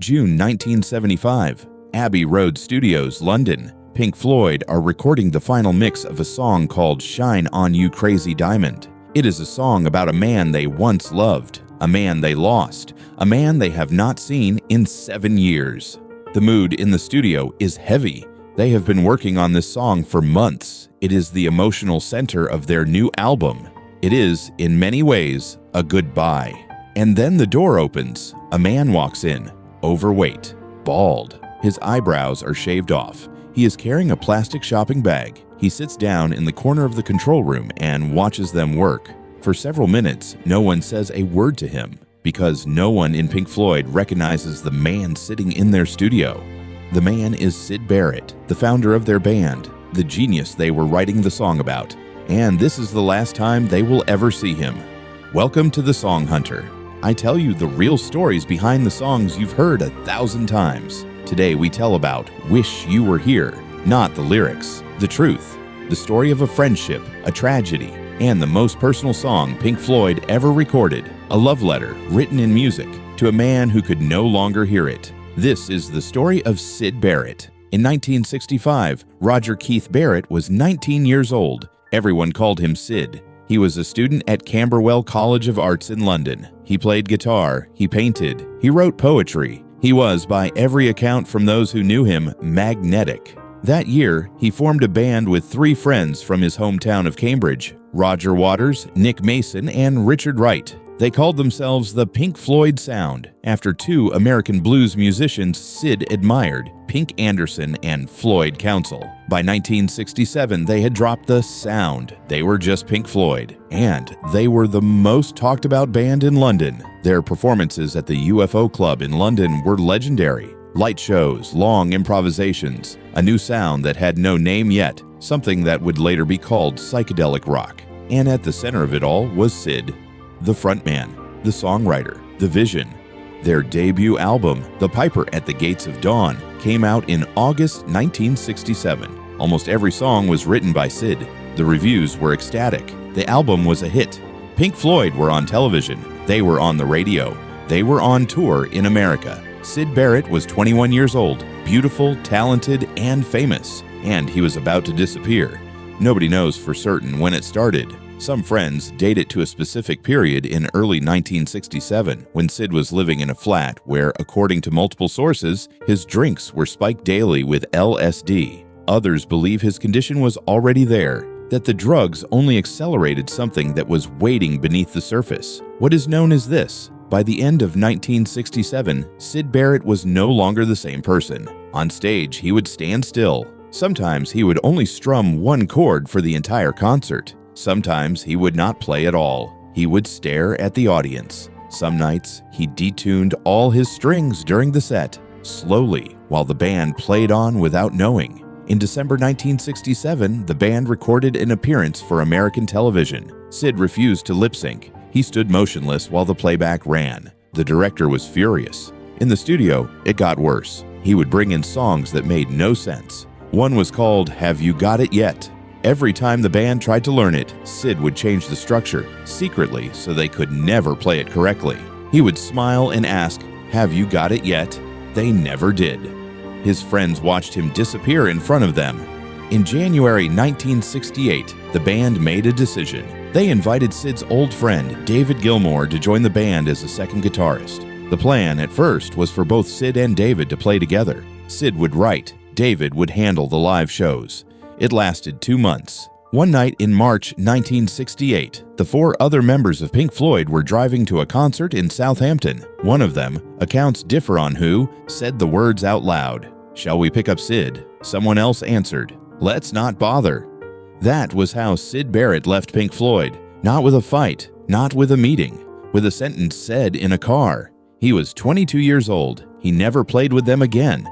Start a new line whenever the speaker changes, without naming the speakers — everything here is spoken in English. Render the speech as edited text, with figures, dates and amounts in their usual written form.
June 1975, Abbey Road Studios, London. Pink Floyd are recording the final mix of a song called Shine On You Crazy Diamond. It is a song about a man they once loved, a man they lost, a man they have not seen in 7 years. The mood in the studio is heavy. They have been working on this song for months. It is the emotional center of their new album. It is, in many ways, a goodbye. And then the door opens. A man walks in, overweight, bald. His eyebrows are shaved off. He is carrying a plastic shopping bag. He sits down in the corner of the control room and watches them work. For several minutes, no one says a word to him, because no one in Pink Floyd recognizes the man sitting in their studio. The man is Syd Barrett, the founder of their band, the genius they were writing the song about. And this is the last time they will ever see him. Welcome to The Song Hunter. I tell you the real stories behind the songs you've heard 1,000 times. Today we tell about Wish You Were Here, not the lyrics, the truth, the story of a friendship, a tragedy, and the most personal song Pink Floyd ever recorded, a love letter written in music to a man who could no longer hear it. This is the story of Syd Barrett. In 1965, Roger Keith Barrett was 19 years old. Everyone called him Syd. He was a student at Camberwell College of Arts in London. He played guitar, he painted, he wrote poetry. He was, by every account from those who knew him, magnetic. That year, he formed a band with 3 friends from his hometown of Cambridge: Roger Waters, Nick Mason, and Richard Wright. They called themselves the Pink Floyd Sound, after 2 American blues musicians Syd admired, Pink Anderson and Floyd Council. By 1967, they had dropped the sound. They were just Pink Floyd, and they were the most talked about band in London. Their performances at the UFO Club in London were legendary. Light shows, long improvisations, a new sound that had no name yet, something that would later be called psychedelic rock. And at the center of it all was Syd, the frontman, the songwriter, the vision. Their debut album, The Piper at the Gates of Dawn, came out in August 1967. Almost every song was written by Syd. The reviews were ecstatic. The album was a hit. Pink Floyd were on television. They were on the radio. They were on tour in America. Syd Barrett was 21 years old, beautiful, talented, and famous, and he was about to disappear. Nobody knows for certain when it started. Some friends date it to a specific period in early 1967 when Syd was living in a flat where, according to multiple sources, his drinks were spiked daily with LSD. Others believe his condition was already there, that the drugs only accelerated something that was waiting beneath the surface. What is known as this? By the end of 1967, Syd Barrett was no longer the same person. On stage, he would stand still. Sometimes he would only strum one chord for the entire concert. Sometimes he would not play at all. He would stare at the audience. Some nights, he detuned all his strings during the set, slowly, while the band played on without knowing. In December 1967, the band recorded an appearance for American television. Syd refused to lip sync. He stood motionless while the playback ran. The director was furious. In the studio, it got worse. He would bring in songs that made no sense. One was called Have You Got It Yet? Every time the band tried to learn it, Syd would change the structure, secretly, so they could never play it correctly. He would smile and ask, "Have you got it yet?" They never did. His friends watched him disappear in front of them. In January 1968, the band made a decision. They invited Syd's old friend, David Gilmour, to join the band as a second guitarist. The plan, at first, was for both Syd and David to play together. Syd would write, David would handle the live shows. It lasted 2 months. One night in March 1968, the 4 other members of Pink Floyd were driving to a concert in Southampton. One of them, accounts differ on who, said the words out loud. "Shall we pick up Syd?" Someone else answered, "Let's not bother." That was how Syd Barrett left Pink Floyd. Not with a fight, not with a meeting, with a sentence said in a car. He was 22 years old. He never played with them again.